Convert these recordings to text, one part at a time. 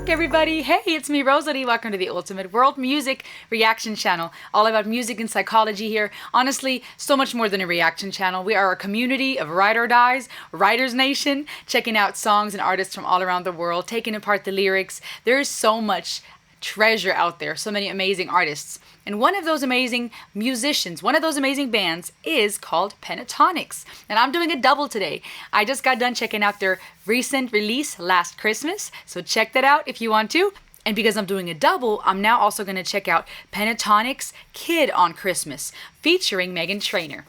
back, everybody. Hey, it's me, Rosalie. Welcome to the Ultimate World Music Reaction Channel. All about music and psychology here. Honestly, so much more than a reaction channel. We are a community of ride or dies, Writers Nation, checking out songs and artists from all around the world, taking apart the lyrics. There is so much treasure out there, so many amazing artists. And one of those amazing musicians, one of those amazing bands is called Pentatonix. And I'm doing a double today. I just got done checking out their recent release last Christmas, so check that out if you want to. And because I'm doing a double, I'm now also going to check out Pentatonix Kid on Christmas, featuring Meghan Trainor.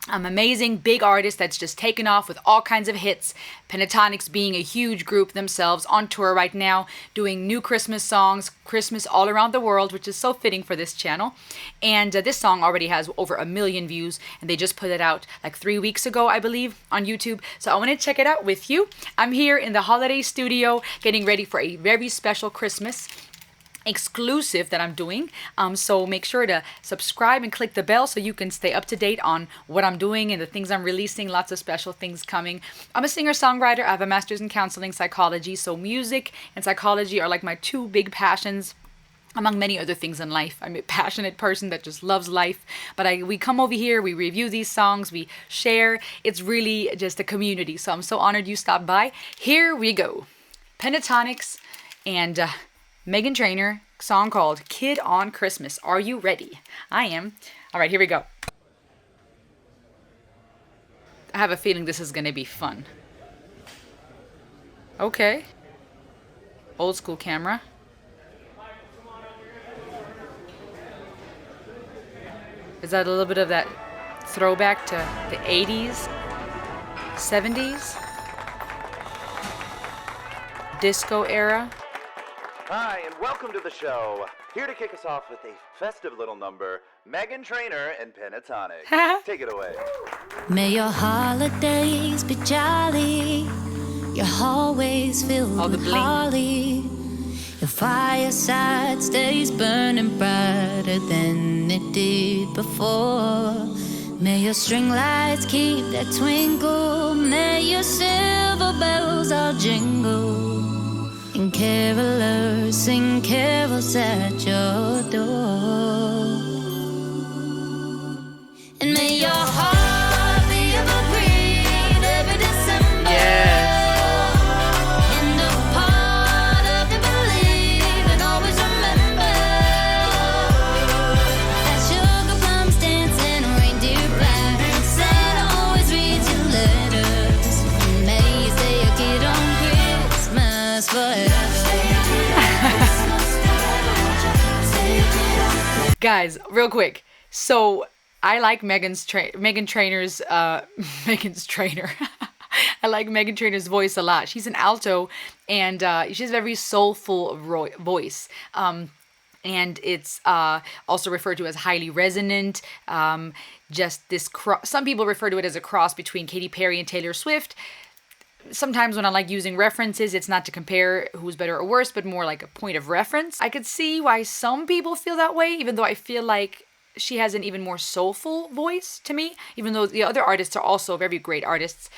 Amazing big artist that's just taken off with all kinds of hits. Pentatonix being a huge group themselves, on tour right now, doing new Christmas songs, Christmas all around the world, which is so fitting for this channel. And this song already has over 1 million views, and they just put it out like 3 weeks ago, I believe, on YouTube. So I want to check it out with you. I'm here in the holiday studio getting ready for a very special Christmas exclusive that I'm doing, so make sure to subscribe and click the bell so you can stay up to date on what I'm doing and the things I'm releasing. Lots of special things coming. I'm a singer-songwriter. I have a master's in counseling psychology, so music and psychology are like my two big passions, among many other things in life. I'm a passionate person that just loves life, but we come over here, we review these songs, we share. It's really just a community, so I'm so honored you stopped by. Here we go. Pentatonix and Meghan Trainor, song called Kid on Christmas. Are you ready? I am. All right, here we go. I have a feeling this is going to be fun. Okay. Old school camera. Is that a little bit of that throwback to the 80s, 70s? Disco era? Hi, and welcome to the show. Here to kick us off with a festive little number, Meghan Trainor and Pentatonix. Take it away. May your holidays be jolly, your hallways filled All the with bling. holly, your fireside stays burning brighter than it did before. May your string lights keep that twinkle, may your silver bells all jingle, and carolers sing carols at your door. And may your heart be evergreen every December. Yes. And a part of the believe and always remember that sugar plums dance and reindeer black. Santa always reads your letters. And may you stay a kid on Christmas forever. Guys, real quick. So I like Meghan Trainor's Meghan's Trainor. I like Meghan Trainor's voice a lot. She's an alto, and she has a very soulful voice. And it's also referred to as highly resonant. Just this some people refer to it as a cross between Katy Perry and Taylor Swift. Sometimes when I like using references, it's not to compare who's better or worse, but more like a point of reference. I could see why some people feel that way, even though I feel like she has an even more soulful voice to me, even though the other artists are also very great artists.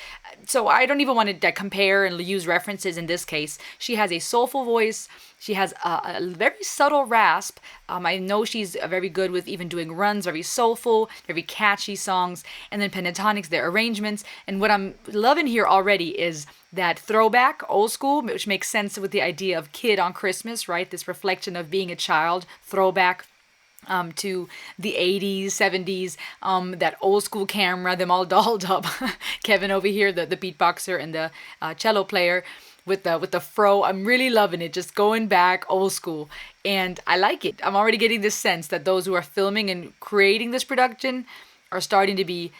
So I don't even want to compare and use references in this case. She has a soulful voice. She has a very subtle rasp. I know she's very good with even doing runs, very soulful, very catchy songs. And then Pentatonix, their arrangements. And what I'm loving here already is that throwback, old school, which makes sense with the idea of kid on Christmas, right? This reflection of being a child, throwback. To the 80s, 70s, that old school camera, them all dolled up. Kevin over here, the beatboxer and the cello player with the fro. I'm really loving it, just going back old school. And I like it. I'm already getting this sense that those who are filming and creating this production are starting to be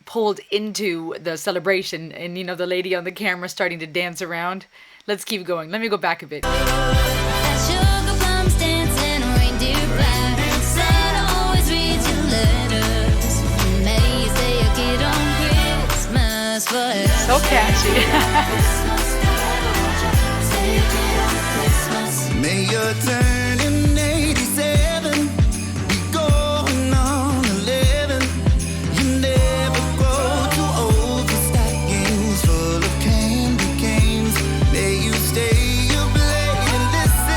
pulled into the celebration. And, you know, the lady on the camera starting to dance around. Let's keep going. Let me go back a bit. Sugar plums dance and reindeer black. Santa always reads your letters. May you stay a kid on Christmas forever. So catchy. May your turn in 87 be going on 11. You never grow too old for stockings full of candy canes. May you stay up late and listen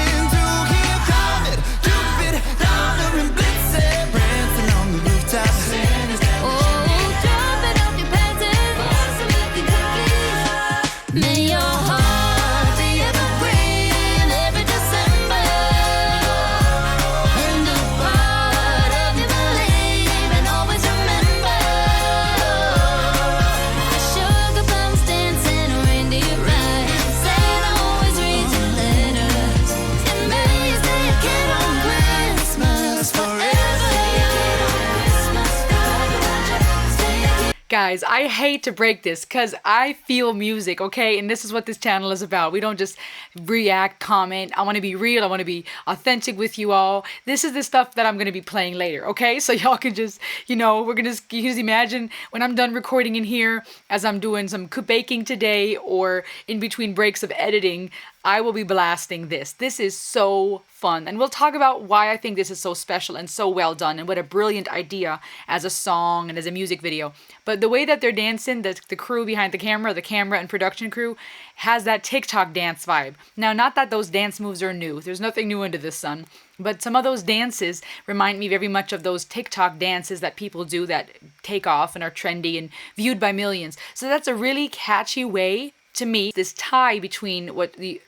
guys, I hate to break this because I feel music, okay? And this is what this channel is about. We don't just react, comment. I want to be real. I want to be authentic with you all. This is the stuff that I'm going to be playing later, okay? So y'all can just, you know, you can just imagine when I'm done recording in here, as I'm doing some baking today or in between breaks of editing, I will be blasting this. This is so fun. And we'll talk about why I think this is so special and so well done and what a brilliant idea as a song and as a music video. But the way that they're dancing, the crew behind the camera and production crew, has that TikTok dance vibe. Now, not that those dance moves are new. There's nothing new under the sun. But some of those dances remind me very much of those TikTok dances that people do that take off and are trendy and viewed by millions. So that's a really catchy way, to me, this tie between what the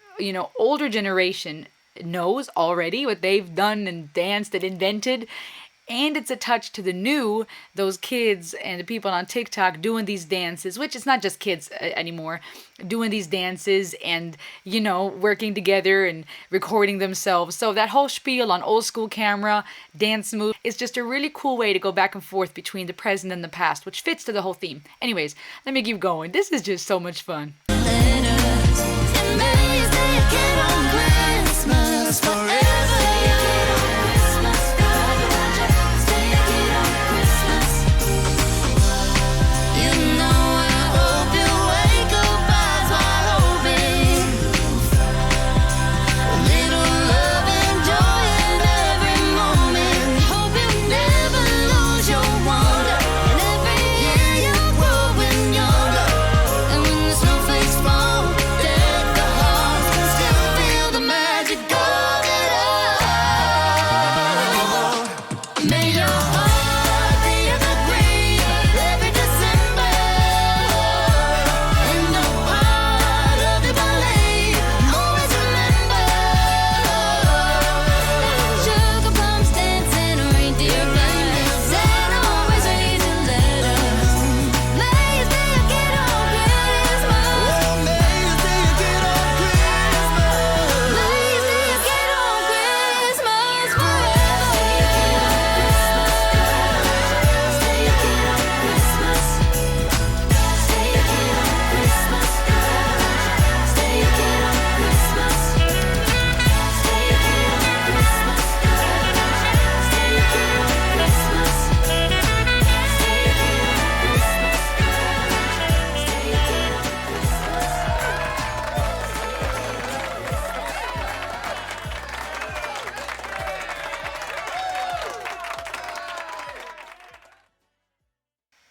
older generation knows already, what they've done and danced and invented, and it's a touch to the new, those kids and the people on TikTok doing these dances, which it's not just kids anymore, doing these dances and, working together and recording themselves. So that whole spiel on old school camera, dance move, is just a really cool way to go back and forth between the present and the past, which fits to the whole theme. Anyways, let me keep going. This is just so much fun.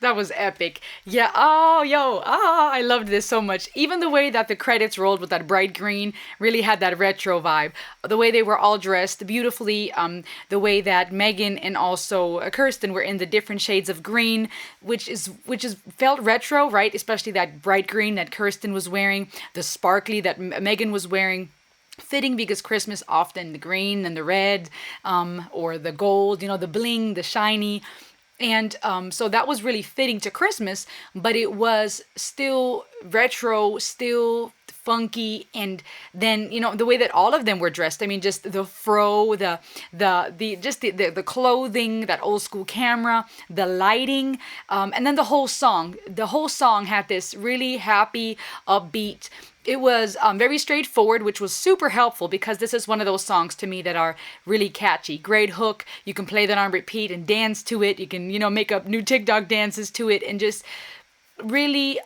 That was epic. Yeah, I loved this so much. Even the way that the credits rolled with that bright green really had that retro vibe. The way they were all dressed beautifully, the way that Meghan and also Kirsten were in the different shades of green, which is felt retro, right? Especially that bright green that Kirsten was wearing, the sparkly that Meghan was wearing. Fitting because Christmas often the green and the red, or the gold, the bling, the shiny. And so that was really fitting to Christmas, but it was still retro, still funky, and then the way that all of them were dressed. I mean, just the fro, the clothing, that old school camera, the lighting, and then the whole song. The whole song had this really happy, upbeat. It was very straightforward, which was super helpful because this is one of those songs to me that are really catchy. Great hook. You can play that on repeat and dance to it. You can, make up new TikTok dances to it and just really,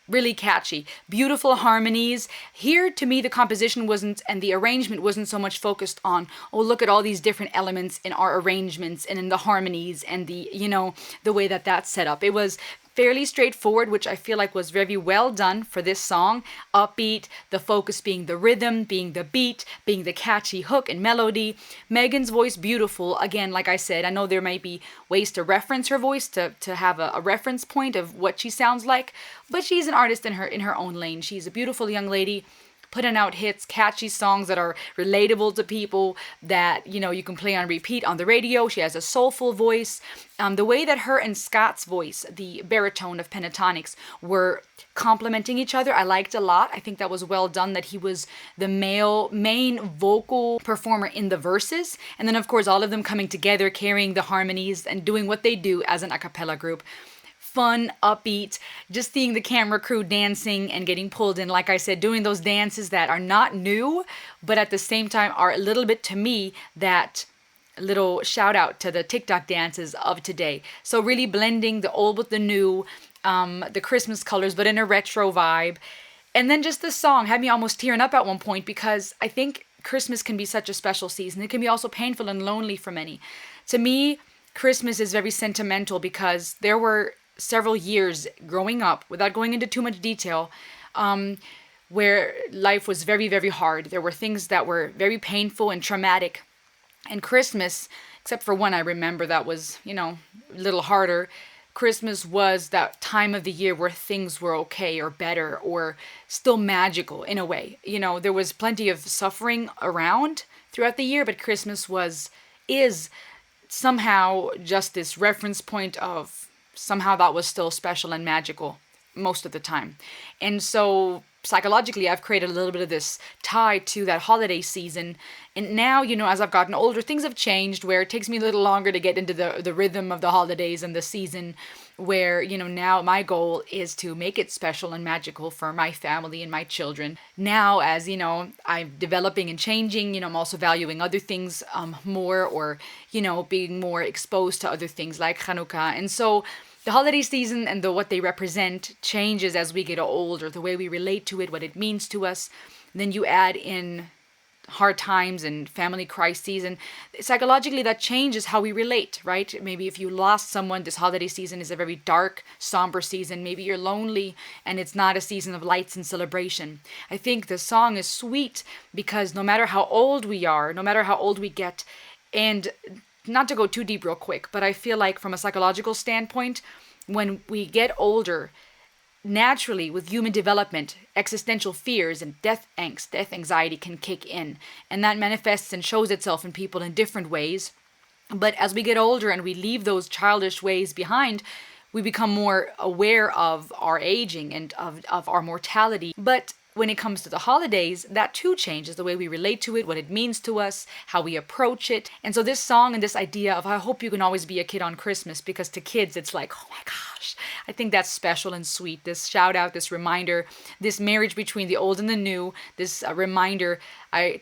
really catchy. Beautiful harmonies. Here, to me, the composition wasn't, and the arrangement wasn't so much focused on, oh, look at all these different elements in our arrangements and in the harmonies and the, the way that that's set up. It was fairly straightforward, which I feel like was very well done for this song. Upbeat, the focus being the rhythm, being the beat, being the catchy hook and melody. Meghan's voice, beautiful. Again, like I said, I know there might be ways to reference her voice, to have a reference point of what she sounds like, but she's an artist in her own lane. She's a beautiful young lady, putting out hits, catchy songs that are relatable to people that, you know, you can play on repeat on the radio. She has a soulful voice. The way that her and Scott's voice, the baritone of Pentatonix, were complementing each other, I liked a lot. I think that was well done, that he was the main vocal performer in the verses. And then, of course, all of them coming together, carrying the harmonies and doing what they do as an a cappella group. Fun, upbeat, just seeing the camera crew dancing and getting pulled in, like I said, doing those dances that are not new, but at the same time are a little bit, to me, that little shout out to the TikTok dances of today. So really blending the old with the new, the Christmas colors, but in a retro vibe. And then just the song had me almost tearing up at one point, because I think Christmas can be such a special season. It can be also painful and lonely for many. To me, Christmas is very sentimental because there were several years growing up, without going into too much detail, where life was very, very hard. There were things that were very painful and traumatic. And Christmas, except for one I remember that was, you know, a little harder, Christmas was that time of the year where things were okay or better or still magical in a way. You know, there was plenty of suffering around throughout the year, but Christmas is somehow just this reference point of somehow that was still special and magical most of the time. And so psychologically, I've created a little bit of this tie to that holiday season. And now, you know, as I've gotten older, things have changed where it takes me a little longer to get into the rhythm of the holidays and the season, where, you know, now my goal is to make it special and magical for my family and my children. Now, as, you know, I'm developing and changing, you know, I'm also valuing other things more, or, you know, being more exposed to other things like Hanukkah. And so the holiday season and what they represent changes as we get older, the way we relate to it, what it means to us. And then you add in hard times and family crises, and psychologically that changes how we relate, right? Maybe if you lost someone, this holiday season is a very dark, somber season. Maybe you're lonely and it's not a season of lights and celebration. I think the song is sweet because no matter how old we are, no matter how old we get, and not to go too deep real quick, but I feel like from a psychological standpoint, when we get older, naturally with human development, existential fears and death angst, death anxiety can kick in. And that manifests and shows itself in people in different ways. But as we get older and we leave those childish ways behind, we become more aware of our aging and of our mortality. But when it comes to the holidays, that too changes the way we relate to it, what it means to us, how we approach it. And so this song and this idea of I hope you can always be a kid on Christmas, because to kids it's like, oh my gosh, I think that's special and sweet. This shout out, this reminder, this marriage between the old and the new, this reminder,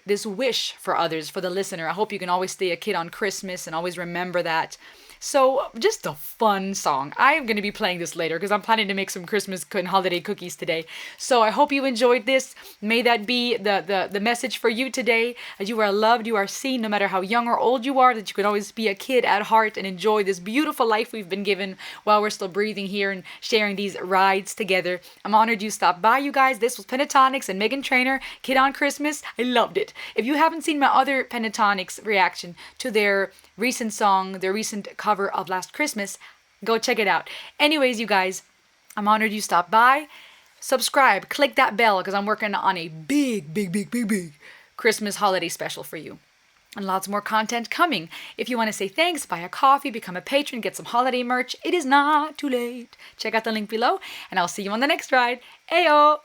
this wish for others, for the listener. I hope you can always stay a kid on Christmas and always remember that. So just a fun song. I'm going to be playing this later because I'm planning to make some Christmas and holiday cookies today. So I hope you enjoyed this. May that be the message for you today. You are loved, you are seen, no matter how young or old you are, that you can always be a kid at heart and enjoy this beautiful life we've been given while we're still breathing here and sharing these rides together. I'm honored you stopped by, you guys. This was Pentatonix and Meghan Trainor, Kid on Christmas. I loved it. If you haven't seen my other Pentatonix reaction to their recent song, their recent cover of Last Christmas, go check it out. Anyways, you guys, I'm honored you stopped by. Subscribe, click that bell, because I'm working on a big Christmas holiday special for you. And lots more content coming. If you want to say thanks, buy a coffee, become a patron, get some holiday merch, it is not too late. Check out the link below, and I'll see you on the next ride. Ayo!